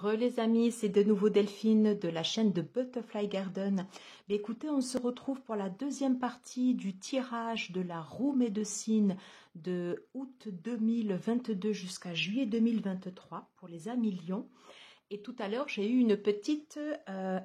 Les amis, c'est de nouveau Delphine de la chaîne de Butterfly Garden. Mais écoutez, on se retrouve pour la deuxième partie du tirage de la roue médecine de août 2022 jusqu'à juillet 2023 pour les amis Lion. Et tout à l'heure, j'ai eu une petite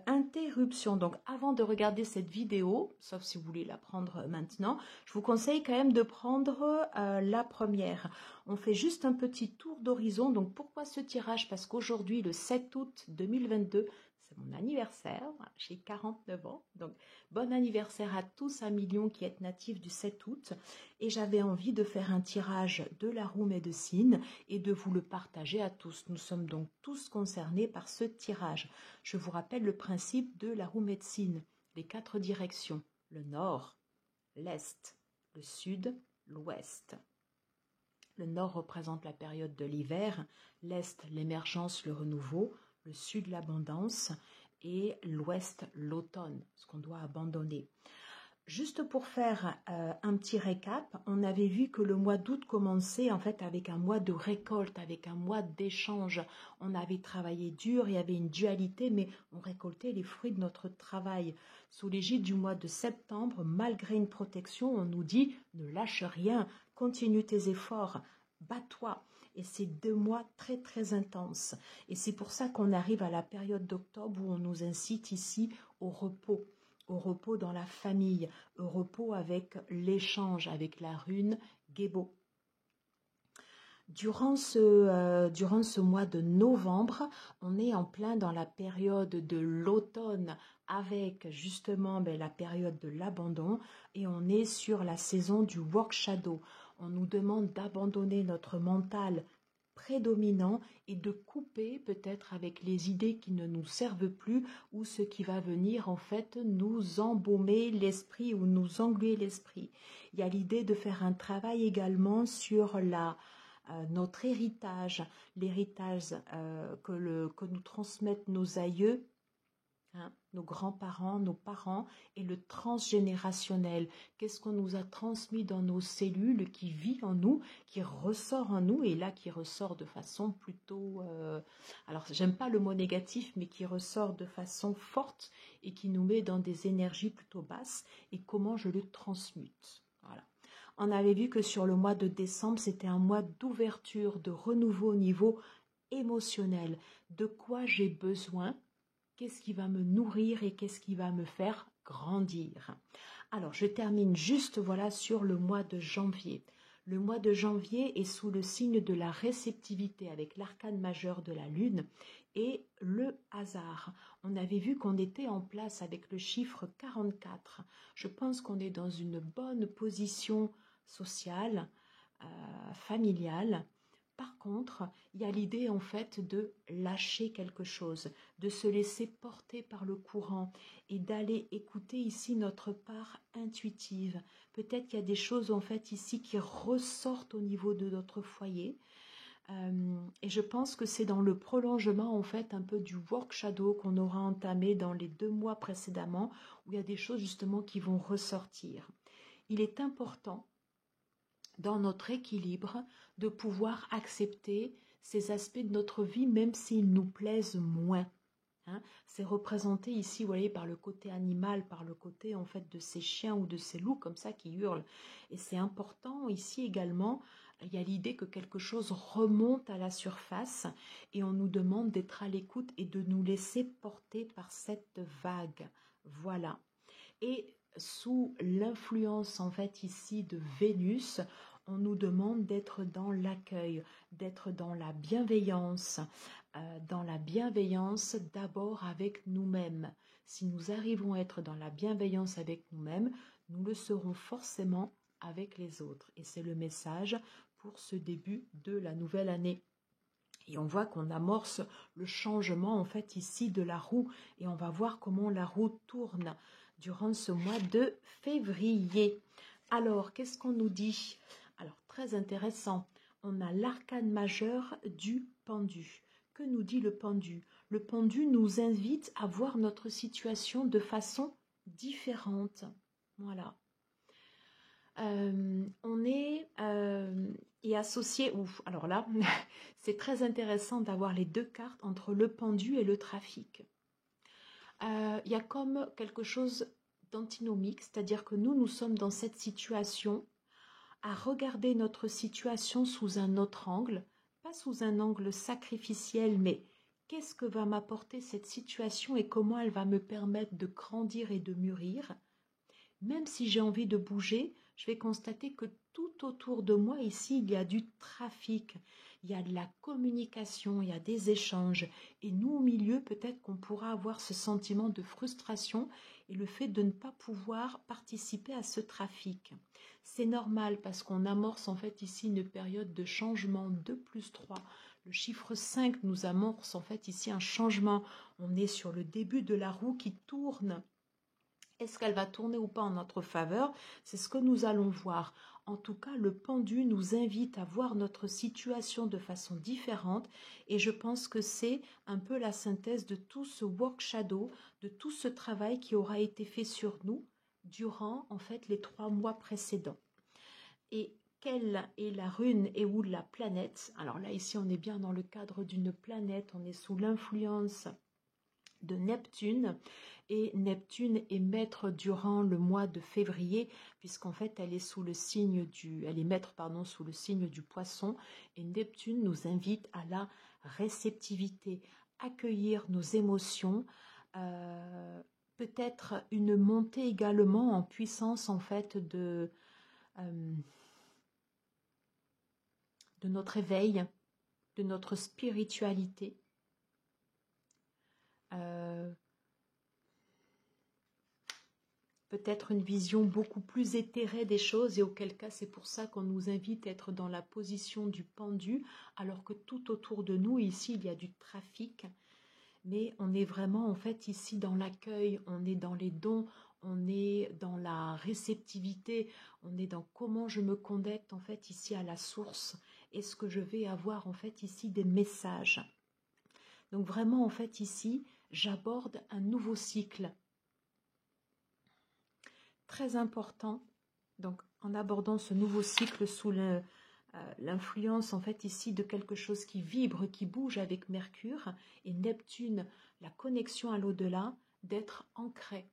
interruption. Donc, avant de regarder cette vidéo, sauf si vous voulez la prendre maintenant, je vous conseille quand même de prendre la première. On fait juste un petit tour d'horizon. Donc, pourquoi ce tirage? Parce qu'aujourd'hui, le 7 août 2022, c'est mon anniversaire. J'ai 49 ans. Donc, bon anniversaire à tous, amis Lion qui êtes natifs du 7 août. Et j'avais envie de faire un tirage de la roue médecine et de vous le partager à tous. Nous sommes donc tous concernés par ce tirage. Je vous rappelle le principe de la roue médecine. Les 4 directions, le nord, l'est, le sud, l'ouest. Le nord représente la période de l'hiver, l'est l'émergence, le renouveau, le sud l'abondance et l'ouest l'automne, ce qu'on doit abandonner. Juste pour faire un petit récap, on avait vu que le mois d'août commençait en fait avec un mois de récolte, avec un mois d'échange. On avait travaillé dur, il y avait une dualité, mais on récoltait les fruits de notre travail. Sous l'égide du mois de septembre, malgré une protection, on nous dit « ne lâche rien, continue tes efforts, bats-toi ». Et c'est 2 mois très très intenses. Et c'est pour ça qu'on arrive à la période d'octobre où on nous incite ici au repos dans la famille, au repos avec l'échange, avec la rune Gébo. Durant ce mois de novembre, on est en plein dans la période de l'automne avec justement la période de l'abandon et on est sur la saison du work shadow. On nous demande d'abandonner notre mental prédominant et de couper peut-être avec les idées qui ne nous servent plus ou ce qui va venir en fait nous embaumer l'esprit ou nous engluer l'esprit. Il y a l'idée de faire un travail également sur notre héritage, l'héritage que nous transmettent nos aïeux, nos grands-parents, nos parents et le transgénérationnel. Qu'est-ce qu'on nous a transmis dans nos cellules qui vit en nous, qui ressort en nous et là qui ressort de façon plutôt... alors j'aime pas le mot négatif mais qui ressort de façon forte et qui nous met dans des énergies plutôt basses et comment je le transmute. Voilà. On avait vu que sur le mois de décembre, c'était un mois d'ouverture, de renouveau au niveau émotionnel. De quoi j'ai besoin? Qu'est-ce qui va me nourrir et qu'est-ce qui va me faire grandir? Alors, je termine juste voilà sur le mois de janvier. Le mois de janvier est sous le signe de la réceptivité avec l'arcane majeur de la lune et le hasard. On avait vu qu'on était en place avec le chiffre 44. Je pense qu'on est dans une bonne position sociale, familiale. Par contre, il y a l'idée en fait de lâcher quelque chose, de se laisser porter par le courant et d'aller écouter ici notre part intuitive. Peut-être qu'il y a des choses en fait ici qui ressortent au niveau de notre foyer. Et je pense que c'est dans le prolongement en fait un peu du work shadow qu'on aura entamé dans les 2 mois précédemment où il y a des choses justement qui vont ressortir. Il est important dans notre équilibre, de pouvoir accepter ces aspects de notre vie, même s'ils nous plaisent moins. C'est représenté ici, vous voyez, par le côté animal, par le côté en fait de ces chiens ou de ces loups comme ça qui hurlent. Et c'est important ici également, il y a l'idée que quelque chose remonte à la surface et on nous demande d'être à l'écoute et de nous laisser porter par cette vague. Voilà. Et sous l'influence en fait ici de Vénus, on nous demande d'être dans l'accueil, d'être dans la bienveillance d'abord avec nous-mêmes. Si nous arrivons à être dans la bienveillance avec nous-mêmes, nous le serons forcément avec les autres. Et c'est le message pour ce début de la nouvelle année. Et on voit qu'on amorce le changement en fait ici de la roue et on va voir comment la roue tourne durant ce mois de février. Alors, qu'est-ce qu'on nous dit? Alors, très intéressant, on a l'arcane majeur du pendu. Que nous dit le pendu? Le pendu nous invite à voir notre situation de façon différente. Voilà. On est et associé, ouf, alors là, c'est très intéressant d'avoir les deux cartes entre le pendu et le trafic. Il y a comme quelque chose d'antinomique, c'est-à-dire que nous sommes dans cette situation à regarder notre situation sous un autre angle, pas sous un angle sacrificiel, mais qu'est-ce que va m'apporter cette situation et comment elle va me permettre de grandir et de mûrir. Même si j'ai envie de bouger, je vais constater que tout autour de moi, ici, il y a du trafic, il y a de la communication, il y a des échanges. Et nous, au milieu, peut-être qu'on pourra avoir ce sentiment de frustration et le fait de ne pas pouvoir participer à ce trafic. C'est normal parce qu'on amorce en fait ici une période de changement 2+3. Le chiffre 5 nous amorce en fait ici un changement. On est sur le début de la roue qui tourne. Est-ce qu'elle va tourner ou pas en notre faveur? C'est ce que nous allons voir. En tout cas, le pendu nous invite à voir notre situation de façon différente et je pense que c'est un peu la synthèse de tout ce work shadow, de tout ce travail qui aura été fait sur nous durant en fait les 3 mois précédents. Et quelle est la rune et où la planète? Alors là, ici, on est bien dans le cadre d'une planète, on est sous l'influence de Neptune et Neptune est maître durant le mois de février puisqu'en fait elle est sous le signe sous le signe du poisson et Neptune nous invite à la réceptivité, accueillir nos émotions, peut-être une montée également en puissance en fait de notre éveil, de notre spiritualité. Peut-être une vision beaucoup plus éthérée des choses et auquel cas c'est pour ça qu'on nous invite à être dans la position du pendu alors que tout autour de nous ici il y a du trafic mais on est vraiment en fait ici dans l'accueil, on est dans les dons, on est dans la réceptivité, on est dans comment je me connecte en fait ici à la source. Est-ce que je vais avoir en fait ici des messages? Donc vraiment en fait ici j'aborde un nouveau cycle très important, donc en abordant ce nouveau cycle sous l'influence en fait ici de quelque chose qui vibre, qui bouge avec Mercure et Neptune, la connexion à l'au-delà, d'être ancré.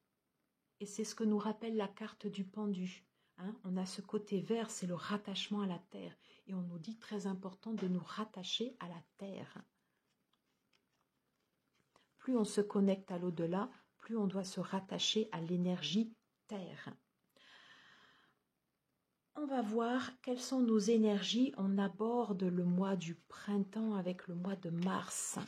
Et c'est ce que nous rappelle la carte du pendu. Hein, on a ce côté vert, c'est le rattachement à la terre. Et on nous dit très important de nous rattacher à la terre. Plus on se connecte à l'au-delà, plus on doit se rattacher à l'énergie terre. On va voir quelles sont nos énergies. On aborde le mois du printemps avec le mois de mars.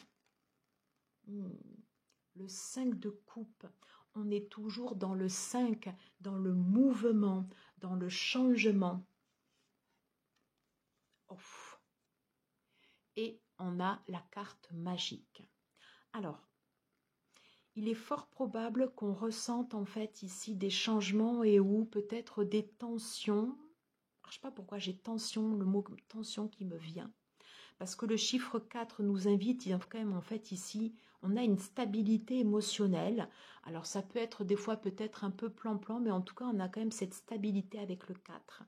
Le 5 de coupe. On est toujours dans le 5, dans le mouvement, dans le changement. Ouf. Et on a la carte magique. Alors, il est fort probable qu'on ressente en fait ici des changements et ou peut-être des tensions. Je ne sais pas pourquoi j'ai tension, le mot tension qui me vient. Parce que le chiffre 4 nous invite, il y a quand même en fait ici, on a une stabilité émotionnelle. Alors ça peut être des fois peut-être un peu plan-plan, mais en tout cas on a quand même cette stabilité avec le 4.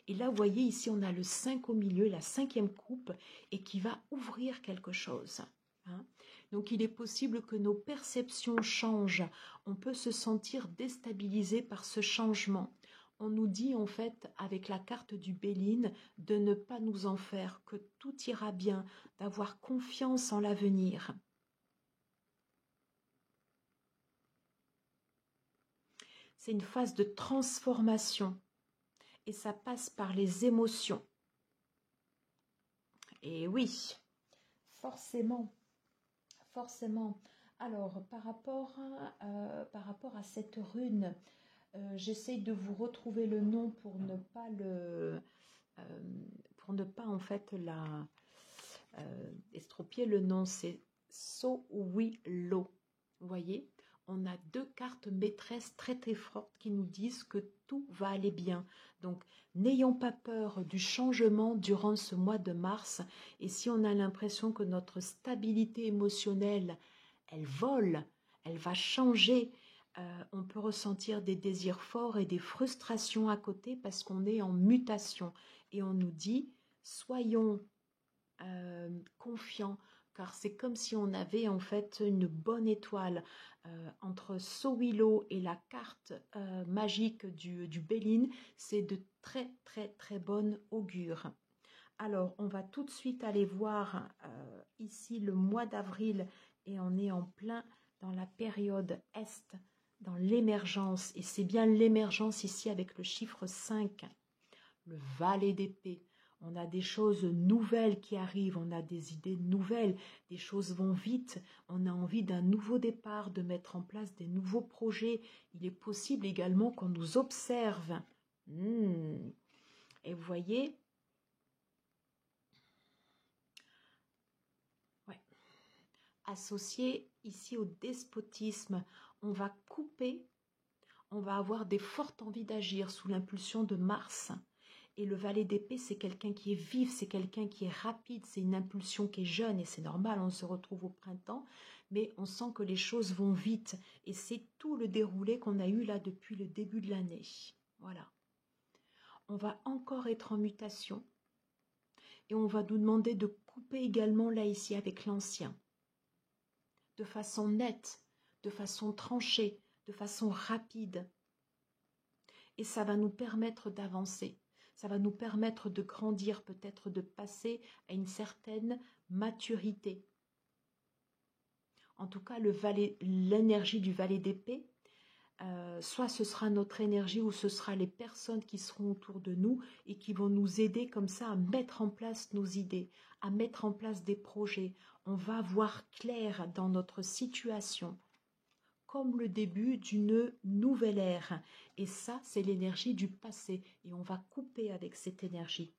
Et là vous voyez ici on a le 5 au milieu, la 5e coupe, et qui va ouvrir quelque chose. Hein. Donc il est possible que nos perceptions changent, on peut se sentir déstabilisé par ce changement. On nous dit en fait avec la carte du Béline de ne pas nous en faire, que tout ira bien, d'avoir confiance en l'avenir. C'est une phase de transformation et ça passe par les émotions. Et oui, forcément. Alors, par rapport à cette rune, j'essaye de vous retrouver le nom pour ne pas en fait estropier le nom. C'est So-Wi-Lo. Vous voyez, on a 2 cartes maîtresses très très fortes qui nous disent que tout va aller bien. Donc, n'ayons pas peur du changement durant ce mois de mars. Et si on a l'impression que notre stabilité émotionnelle, elle vole, elle va changer, On peut ressentir des désirs forts et des frustrations à côté parce qu'on est en mutation. Et on nous dit, soyons confiants, car c'est comme si on avait en fait une bonne étoile entre Sowilo et la carte magique du Béline. C'est de très très très bonne augure. Alors, on va tout de suite aller voir ici le mois d'avril et on est en plein dans la période Est, dans l'émergence. Et c'est bien l'émergence ici avec le chiffre 5, le valet d'épée. On a des choses nouvelles qui arrivent, on a des idées nouvelles, des choses vont vite, on a envie d'un nouveau départ, de mettre en place des nouveaux projets. Il est possible également qu'on nous observe. Et vous voyez, associé ici au despotisme, on va couper, on va avoir des fortes envies d'agir sous l'impulsion de Mars. Et le valet d'épée, c'est quelqu'un qui est vif, c'est quelqu'un qui est rapide, c'est une impulsion qui est jeune et c'est normal, on se retrouve au printemps, mais on sent que les choses vont vite et c'est tout le déroulé qu'on a eu là depuis le début de l'année. Voilà. On va encore être en mutation et on va nous demander de couper également là ici avec l'ancien. De façon nette, de façon tranchée, de façon rapide. Et ça va nous permettre d'avancer. Ça va nous permettre de grandir, peut-être de passer à une certaine maturité. En tout cas, l'énergie du valet d'épée, soit ce sera notre énergie ou ce sera les personnes qui seront autour de nous et qui vont nous aider comme ça à mettre en place nos idées, à mettre en place des projets. On va voir clair dans notre situation, comme le début d'une nouvelle ère. Et ça, c'est l'énergie du passé. Et on va couper avec cette énergie.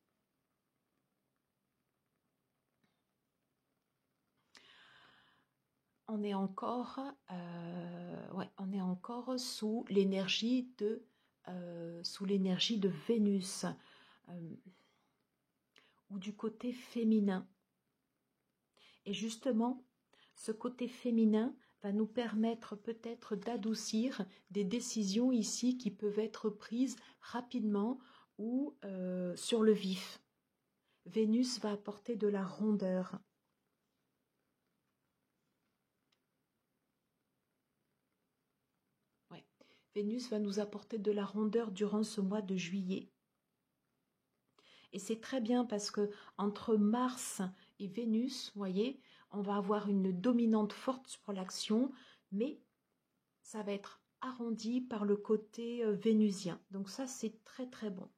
On est encore, on est encore sous l'énergie de Vénus, ou du côté féminin. Et justement, ce côté féminin va nous permettre peut-être d'adoucir des décisions ici qui peuvent être prises rapidement ou sur le vif. Vénus va apporter de la rondeur. Ouais. Vénus va nous apporter de la rondeur durant ce mois de juillet. Et c'est très bien parce que entre Mars et Vénus, vous voyez, on va avoir une dominante forte sur l'action, mais ça va être arrondi par le côté vénusien. Donc ça, c'est très très bon.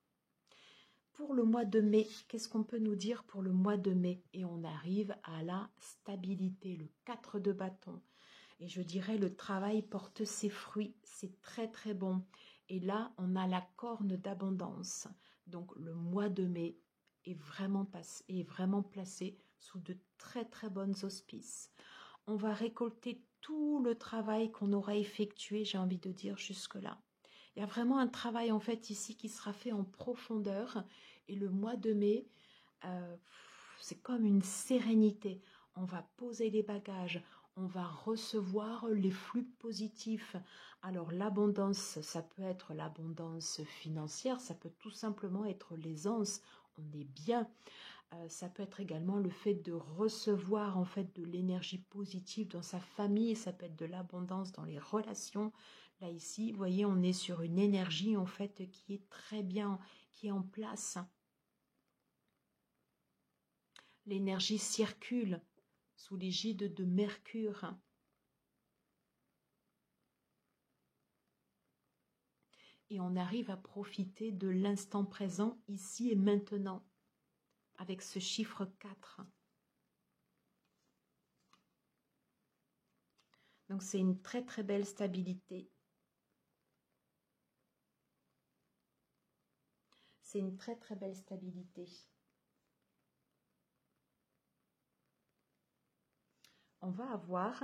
Pour le mois de mai, qu'est-ce qu'on peut nous dire pour le mois de mai? Et on arrive à la stabilité, le 4 de bâton. Et je dirais le travail porte ses fruits, c'est très très bon. Et là, on a la corne d'abondance. Donc le mois de mai est vraiment placé sous de très très bonnes auspices. On va récolter tout le travail qu'on aura effectué, j'ai envie de dire, jusque-là. Il y a vraiment un travail en fait ici qui sera fait en profondeur. Et le mois de mai, c'est comme une sérénité. On va poser les bagages, on va recevoir les flux positifs. Alors l'abondance, ça peut être l'abondance financière, ça peut tout simplement être l'aisance, on est bien. Ça peut être également le fait de recevoir en fait de l'énergie positive dans sa famille, ça peut être de l'abondance dans les relations. Là ici, vous voyez, on est sur une énergie en fait qui est très bien, qui est en place. L'énergie circule sous l'égide de Mercure. Et on arrive à profiter de l'instant présent, ici et maintenant, avec ce chiffre 4. Donc c'est une très très belle stabilité. C'est une très très belle stabilité. On va avoir...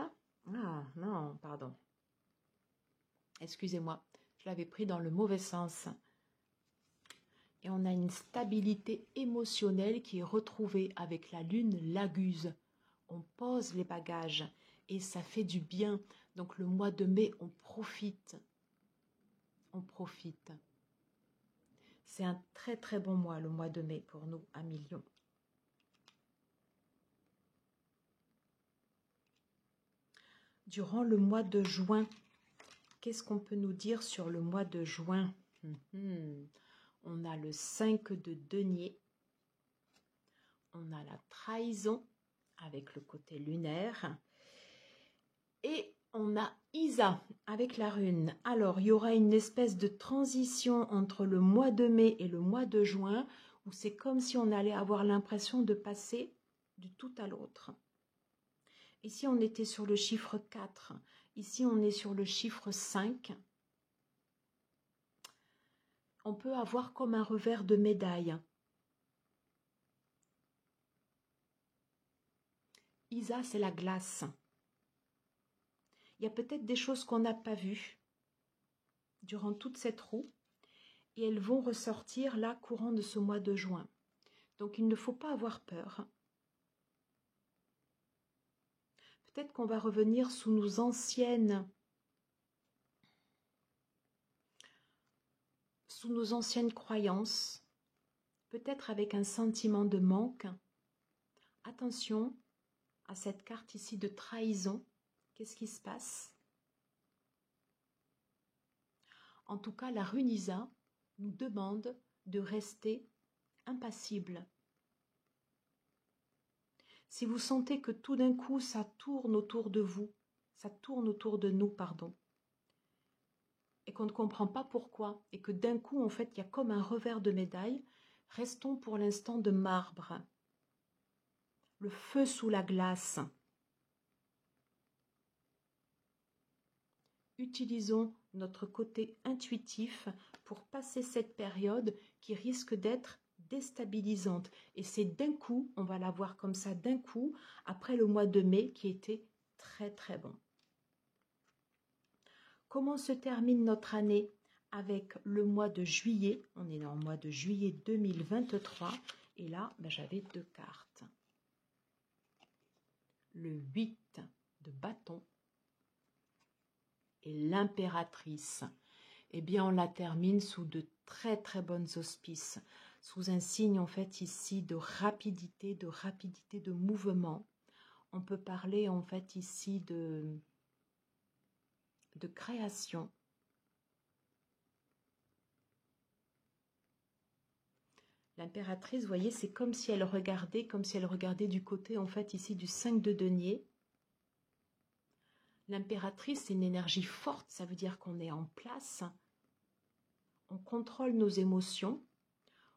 Ah non, pardon. Excusez-moi, je l'avais pris dans le mauvais sens. Et on a une stabilité émotionnelle qui est retrouvée avec la lune Laguse. On pose les bagages et ça fait du bien. Donc le mois de mai, on profite. On profite. C'est un très très bon mois, le mois de mai pour nous, à Lion. Durant le mois de juin, qu'est-ce qu'on peut nous dire sur le mois de juin? On a le 5 de denier. On a la trahison avec le côté lunaire. Et on a Isa avec la rune. Alors, il y aura une espèce de transition entre le mois de mai et le mois de juin, où c'est comme si on allait avoir l'impression de passer du tout à l'autre. Ici, on était sur le chiffre 4. Ici, on est sur le chiffre 5. On peut avoir comme un revers de médaille. Isa, c'est la glace. Il y a peut-être des choses qu'on n'a pas vues durant toute cette roue et elles vont ressortir là courant de ce mois de juin. Donc il ne faut pas avoir peur. Peut-être qu'on va revenir sous nos anciennes croyances, peut-être avec un sentiment de manque. Attention à cette carte ici de trahison. Qu'est-ce qui se passe? En tout cas, la rune Isa nous demande de rester impassible. Si vous sentez que tout d'un coup, ça tourne autour de vous, ça tourne autour de nous, pardon, et qu'on ne comprend pas pourquoi, et que d'un coup, en fait, il y a comme un revers de médaille, restons pour l'instant de marbre. Le feu sous la glace. Utilisons notre côté intuitif pour passer cette période qui risque d'être déstabilisante. Et c'est d'un coup, on va la voir comme ça d'un coup, après le mois de mai qui était très très bon. Comment se termine notre année? Avec le mois de juillet. On est dans le mois de juillet 2023. Et là, j'avais deux cartes. Le 8 de bâton et l'impératrice. Eh bien, on la termine sous de très très bonnes auspices, sous un signe en fait ici de rapidité de mouvement. On peut parler en fait ici de création. L'impératrice, vous voyez, c'est comme si elle regardait du côté en fait ici du 5 de denier. L'impératrice, c'est une énergie forte, ça veut dire qu'on est en place. On contrôle nos émotions.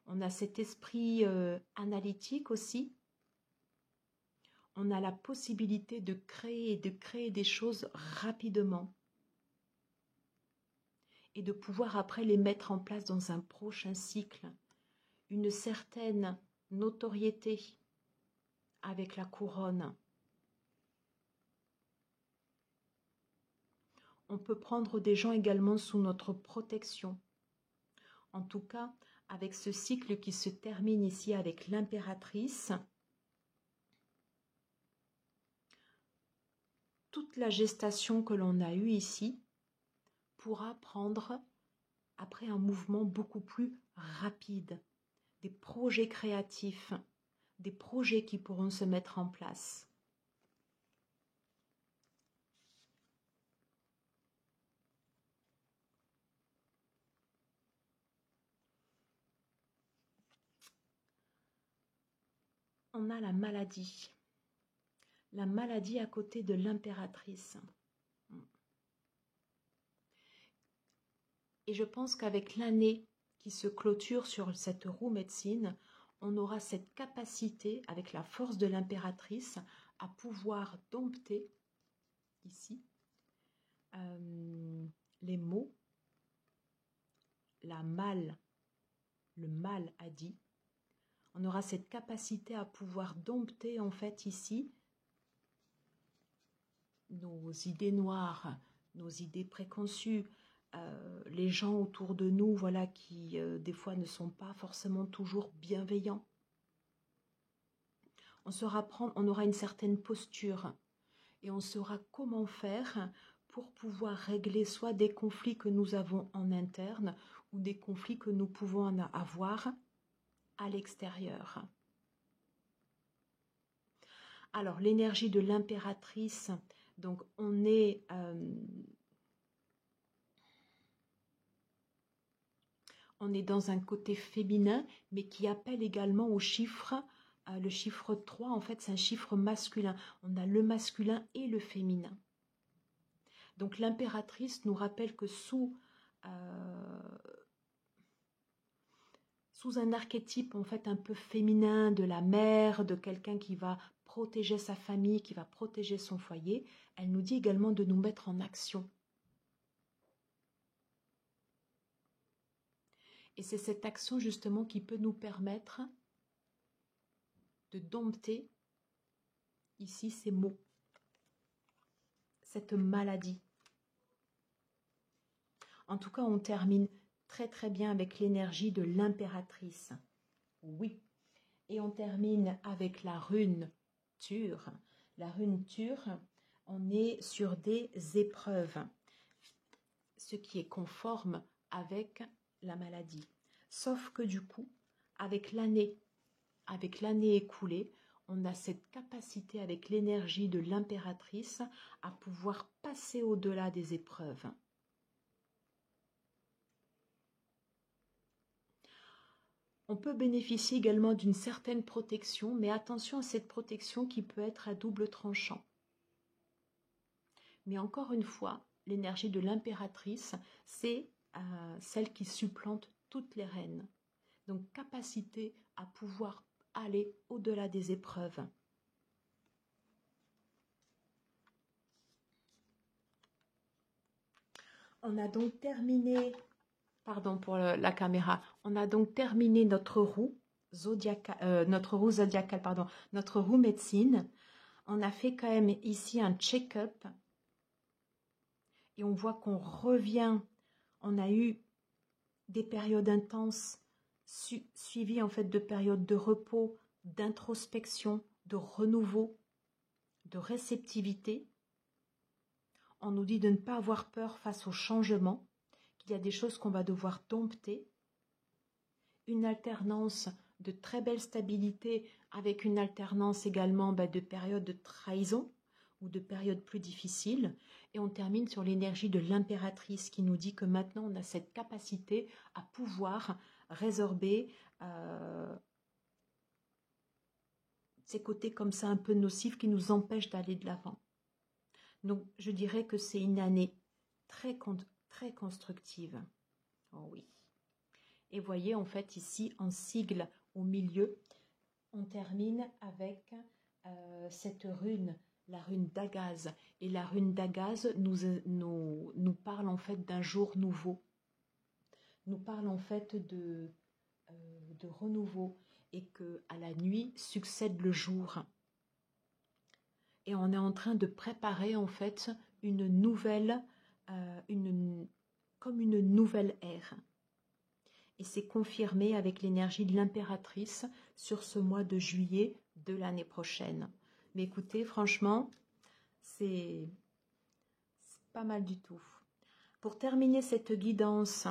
On a cet esprit analytique aussi. On a la possibilité de créer des choses rapidement. Et de pouvoir après les mettre en place dans un prochain cycle. Une certaine notoriété avec la couronne. On peut prendre des gens également sous notre protection. En tout cas, avec ce cycle qui se termine ici avec l'impératrice, toute la gestation que l'on a eue ici pourra prendre après un mouvement beaucoup plus rapide, des projets créatifs, des projets qui pourront se mettre en place. On a la maladie à côté de l'impératrice. Et je pense qu'avec l'année qui se clôture sur cette roue médecine, on aura cette capacité, avec la force de l'impératrice, à pouvoir dompter, ici, les mots, le mal a dit. On aura cette capacité à pouvoir dompter, en fait, ici, nos idées noires, nos idées préconçues, les gens autour de nous, voilà, qui des fois ne sont pas forcément toujours bienveillants. On aura une certaine posture et on saura comment faire pour pouvoir régler soit des conflits que nous avons en interne ou des conflits que nous pouvons avoir à l'extérieur. Alors, l'énergie de l'impératrice, donc on est dans un côté féminin, mais qui appelle également au chiffre, le chiffre 3, en fait, c'est un chiffre masculin. On a le masculin et le féminin. Donc, l'impératrice nous rappelle que sous un archétype, en fait, un peu féminin, de la mère, de quelqu'un qui va protéger sa famille, qui va protéger son foyer, elle nous dit également de nous mettre en action. Et c'est cette action justement qui peut nous permettre de dompter ici ces maux, cette maladie. En tout cas, on termine très très bien avec l'énergie de l'impératrice. Oui. Et on termine avec la rune Tur. La rune Tur, on est sur des épreuves, ce qui est conforme avec la maladie. Sauf que du coup, avec l'année écoulée, on a cette capacité avec l'énergie de l'impératrice à pouvoir passer au-delà des épreuves. On peut bénéficier également d'une certaine protection, mais attention à cette protection qui peut être à double tranchant. Mais encore une fois, l'énergie de l'impératrice, c'est celle qui supplante toutes les reines. Donc, capacité à pouvoir aller au-delà des épreuves. On a donc terminé, pardon pour la caméra, on a donc terminé notre roue zodiacale, notre roue médecine. On a fait quand même ici un check-up et on voit qu'on revient, on a eu des périodes intenses suivies en fait de périodes de repos, d'introspection, de renouveau, de réceptivité. On nous dit de ne pas avoir peur face au changement, qu'il y a des choses qu'on va devoir dompter. Une alternance de très belle stabilité avec une alternance également de périodes de trahison ou de périodes plus difficiles. Et on termine sur l'énergie de l'impératrice qui nous dit que maintenant on a cette capacité à pouvoir résorber ces côtés comme ça un peu nocifs qui nous empêchent d'aller de l'avant. Donc, je dirais que c'est une année très constructive. Oh oui. Et voyez, en fait, ici, en sigle au milieu, on termine avec cette rune, la rune d'Agaz. Et la rune d'Agaz nous parle en fait d'un jour nouveau. Nous parle en fait de renouveau. Et qu'à la nuit succède le jour. Et on est en train de préparer en fait une nouvelle, comme une nouvelle ère. Et c'est confirmé avec l'énergie de l'impératrice sur ce mois de juillet de l'année prochaine. Mais écoutez, franchement, c'est pas mal du tout. Pour terminer cette guidance,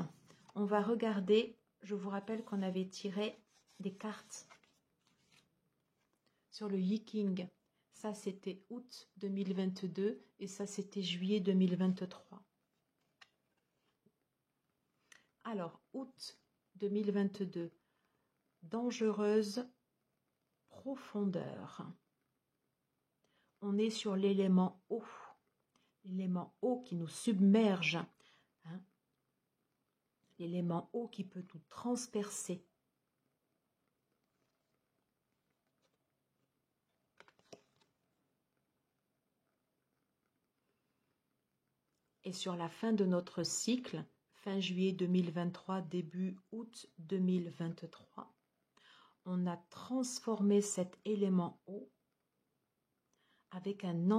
on va regarder, je vous rappelle qu'on avait tiré des cartes sur le Yiking. Ça, c'était août 2022 et ça, c'était juillet 2023. Alors, août 2022, dangereuse profondeur. On est sur l'élément eau qui nous submerge. Hein? L'élément eau qui peut nous transpercer. Et sur la fin de notre cycle, fin juillet 2023, début août 2023, on a transformé cet élément eau avec un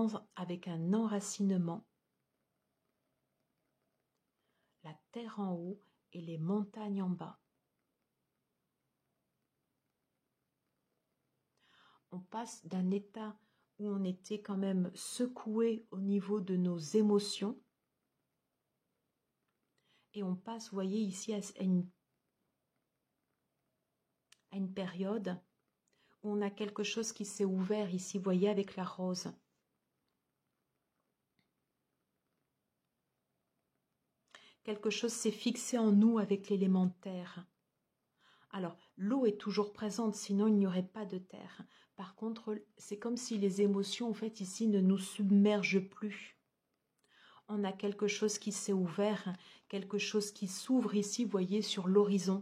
enracinement, la terre en haut et les montagnes en bas. On passe d'un état où on était quand même secoué au niveau de nos émotions. Et on passe, vous voyez, ici à une période où on a quelque chose qui s'est ouvert ici, vous voyez, avec la rose. Quelque chose s'est fixé en nous avec l'élément terre. Alors, l'eau est toujours présente, sinon il n'y aurait pas de terre. Par contre, c'est comme si les émotions, en fait, ici, ne nous submergent plus. On a quelque chose qui s'est ouvert, quelque chose qui s'ouvre ici, vous voyez, sur l'horizon.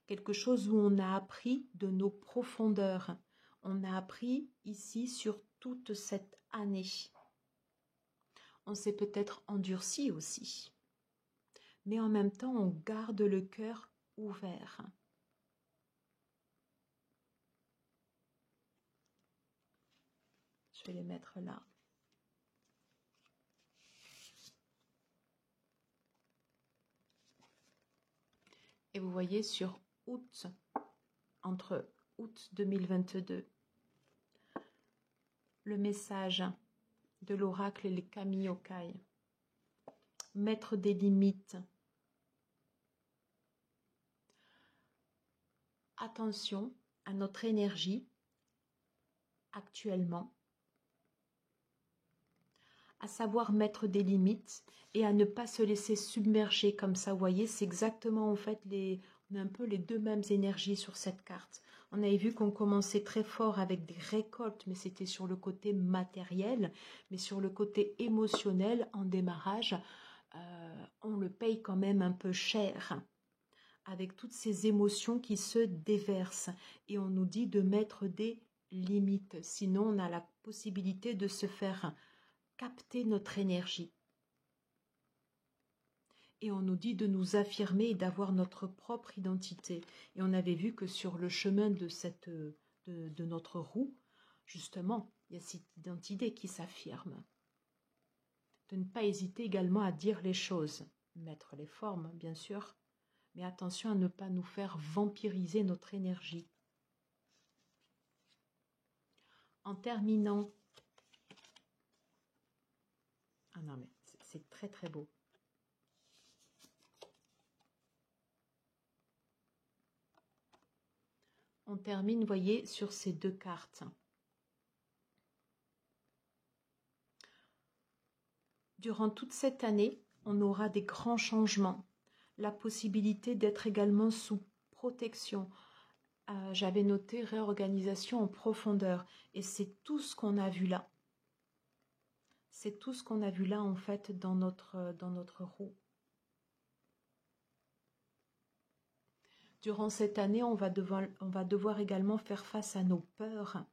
Quelque chose où on a appris de nos profondeurs. On a appris ici sur toute cette année. On s'est peut-être endurci aussi. Mais en même temps, on garde le cœur ouvert. Je vais les mettre là. Et vous voyez sur août, entre août 2022, le message de l'oracle et les kami yokai. Mettre des limites. Attention à notre énergie actuellement, à savoir mettre des limites et à ne pas se laisser submerger comme ça. Vous voyez, c'est exactement en fait on a un peu les deux mêmes énergies sur cette carte. On avait vu qu'on commençait très fort avec des récoltes, mais c'était sur le côté matériel, mais sur le côté émotionnel, en démarrage, on le paye quand même un peu cher, avec toutes ces émotions qui se déversent. Et on nous dit de mettre des limites, sinon on a la possibilité de se faire capter notre énergie. Et on nous dit de nous affirmer et d'avoir notre propre identité. Et on avait vu que sur le chemin de notre roue, justement, il y a cette identité qui s'affirme. De ne pas hésiter également à dire les choses, mettre les formes, bien sûr, mais attention à ne pas nous faire vampiriser notre énergie. En terminant, ah non mais c'est très très beau. On termine, vous voyez, sur ces deux cartes. Durant toute cette année, on aura des grands changements. La possibilité d'être également sous protection. J'avais noté réorganisation en profondeur. Et c'est tout ce qu'on a vu là. C'est tout ce qu'on a vu là, en fait, dans notre roue. Durant cette année, on va devoir également faire face à nos peurs.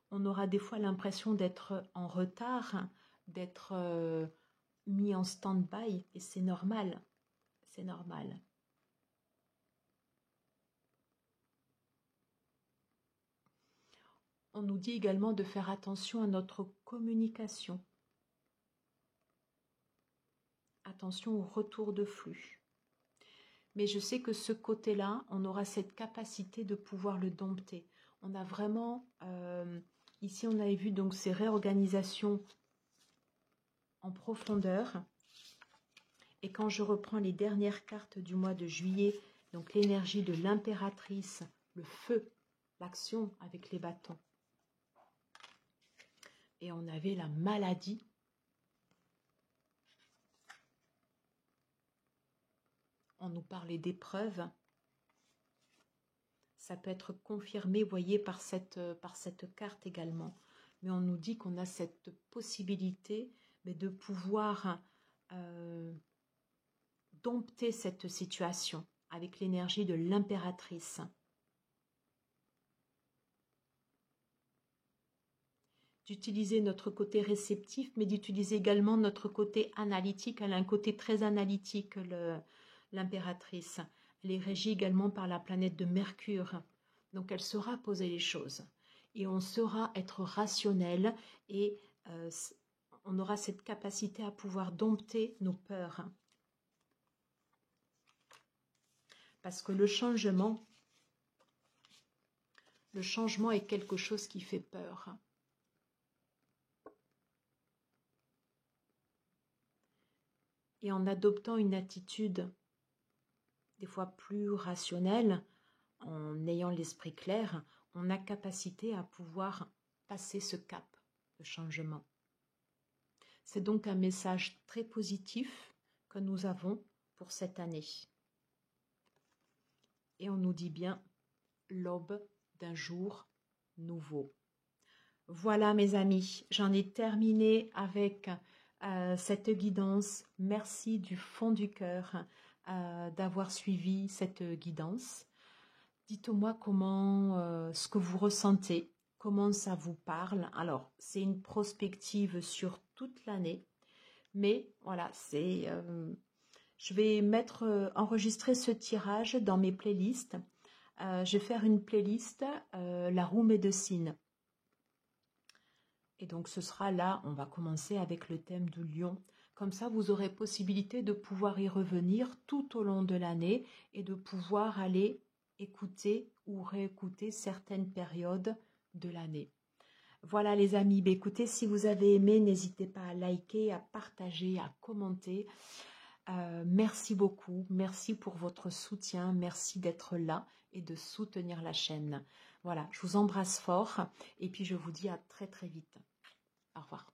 On aura des fois l'impression d'être en retard, d'être mis en stand-by, et c'est normal. C'est normal. On nous dit également de faire attention à notre communication. Attention au retour de flux. Mais je sais que ce côté-là, on aura cette capacité de pouvoir le dompter. On a vraiment, ici on avait vu donc ces réorganisations en profondeur. Et quand je reprends les dernières cartes du mois de juillet, donc l'énergie de l'impératrice, le feu, l'action avec les bâtons. Et on avait la maladie. On nous parlait d'épreuves. Ça peut être confirmé, vous voyez, par cette carte également. Mais on nous dit qu'on a cette possibilité de pouvoir dompter cette situation avec l'énergie de l'impératrice. D'utiliser notre côté réceptif, mais d'utiliser également notre côté analytique. Elle a un côté très analytique, l'impératrice. Elle est régie également par la planète de Mercure. Donc elle saura poser les choses. Et on saura être rationnel et on aura cette capacité à pouvoir dompter nos peurs. Parce que le changement est quelque chose qui fait peur. Et en adoptant une attitude des fois plus rationnelle, en ayant l'esprit clair, on a capacité à pouvoir passer ce cap de changement. C'est donc un message très positif que nous avons pour cette année. Et on nous dit bien l'aube d'un jour nouveau. Voilà mes amis, j'en ai terminé avec cette guidance. Merci du fond du cœur d'avoir suivi cette guidance. Dites-moi comment, ce que vous ressentez, comment ça vous parle. Alors, c'est une prospective sur toute l'année, mais voilà, je vais enregistrer ce tirage dans mes playlists. Je vais faire une playlist, la roue médecine. Et donc ce sera là, on va commencer avec le thème du lion. Comme ça, vous aurez possibilité de pouvoir y revenir tout au long de l'année et de pouvoir aller écouter ou réécouter certaines périodes de l'année. Voilà les amis, écoutez, si vous avez aimé, n'hésitez pas à liker, à partager, à commenter. Merci beaucoup, merci pour votre soutien, merci d'être là et de soutenir la chaîne. Voilà, je vous embrasse fort et puis je vous dis à très très vite. Au revoir.